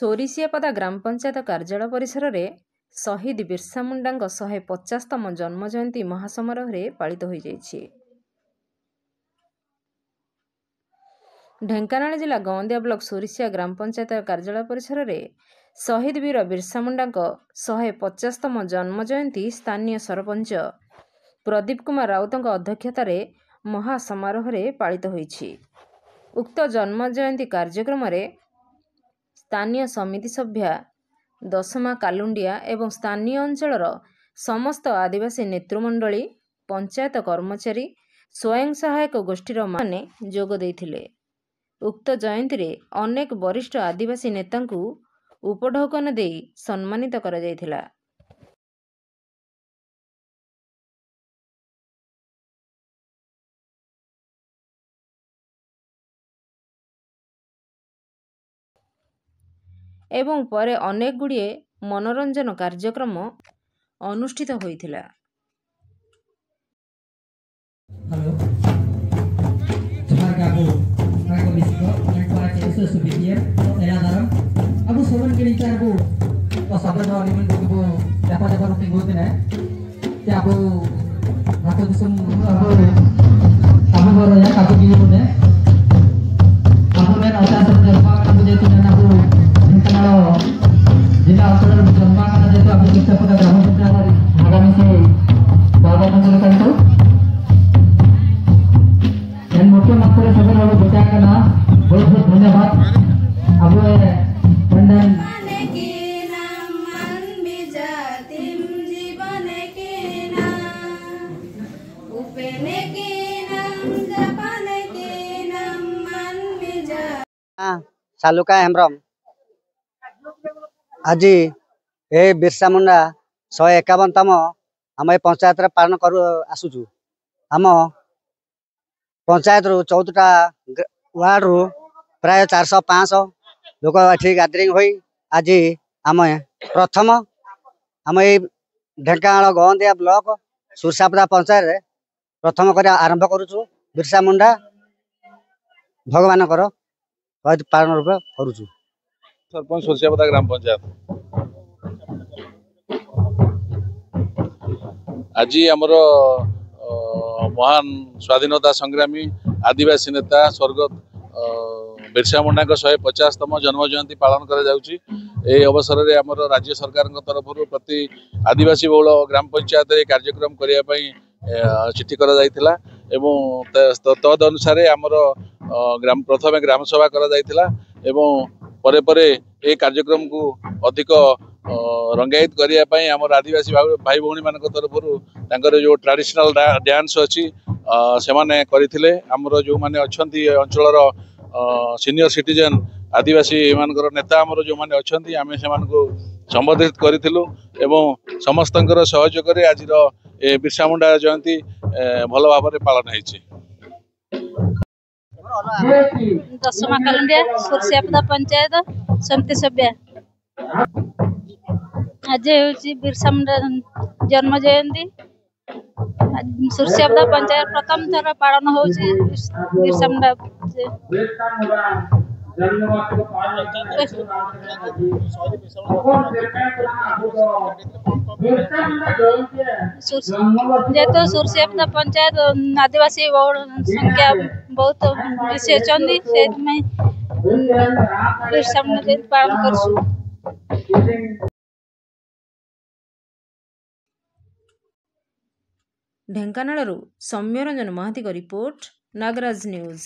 सोरिसियापदा ग्राम पंचायत कार्यालय परिसर में शहीद बिरसा मुंडा 150तम जन्म जयंती महासमारोह पालित हो जाइछि। ढेंकानाल जिला गवंदिया ब्लॉक सोरिसिया ग्राम पंचायत कार्यालय परिसर में शहीद वीर बिरसा मुंडा 150तम जन्म जयंती स्थानीय सरपंच प्रदीप कुमार राउत अध्यक्षतार महासमारोह पालित होइछि। उक्त जन्म जयंती कार्यक्रम में स्थानीय समिति सभ्या दशमा कालुंडिया एवं स्थानीय अंचलर समस्त आदिवासी नेतृमंडली पंचायत कर्मचारी स्वयं सहायक गोष्ठीर माने जोग देइथिले। उक्त जयंती रे अनेक वरिष्ठ आदिवासी नेतांकु उपढौकन देई सम्मानित करा जायथिला। एवं परे अनेक गुड़िए मनोरंजन कार्यक्रम अनुष्ठित होइथिला। Halo, sebagai aku, mereka bisiko, mereka para cewek sesuatu ya dalam. Aku suruh kini cari aku, pas apa doa limen aku dapat dapat rutin gue nih, ya aku rakyat disum aku baru ya aku gini pun ya, aku main outside sebentar, aku jadi dan aku kalau jika aku dalam berjumpa karena itu aku bisa pada kamu sebentar agak misi bawa menjelaskan itu. मुख्य मंत्री सभी लोग बचा करना बहुत बहुत धन्यवाद। अब वंदन सालुका हेम्ब्रम आज ए बिरसा मुंडा 151तम आम पंचायत पालन कर आसुचु। आम पंचायत रु 14टा वार्ड रु प्राय 400-500 लोक ये गैदरिंग हुई आज आम प्रथम आम ये ढेंकानाल गवंदिया ब्लॉक सुरसापदा पंचायत प्रथम कर आरंभ करुचु। बिरसा मुंडा भगवान पालन रूप करुचु। सरपंच सुरसापदा ग्राम पंचायत आज आमर महान स्वाधीनता संग्रामी आदिवासी नेता स्वर्गत बिरसा मुंडा 150तम जन्म जयंती पालन करा जाउची। ए अवसर में आमर राज्य सरकार तरफ प्रति आदिवासी बहुल ग्राम पंचायत कार्यक्रम करने चिठी करा जायतिला एवं तद अनुसार आमर प्रथम ग्राम सभा करा जायतिला एवं परे परे ए कार्यक्रम को अधिक रंगायित करने आमर आदिवासी भाई भौणी मान तरफ जो ट्रेडिशनल डांस अच्छी से माने करथिले। आमर जो माने अछंती अंचलर सीनियर सिटीजन आदिवासी मानकर नेता आमर जो माने अछंती आमे से मान को संबोधित करथिलु एवं समस्तंकर सहयोग रे आज बिरसा मुंडा जयंती भल भाव में पालन होइछि। दशमा कालुंडिया सुरसियापदा पंचायत समिति सभ्य आज हूँ बिरसा मुंडा जन्म जयंती सुरसियापदा पंचायत प्रथम थर पालन हो बिरसा मुंडा जेहेतु सुरसियापदा पंचायत आदिवासी बहुल संख्या बहुत बेसी अच्छा बिरसा मुंडा जयंती पालन करसु। Dhenkanal Soumyaranjan Mahati report Nagaraj news.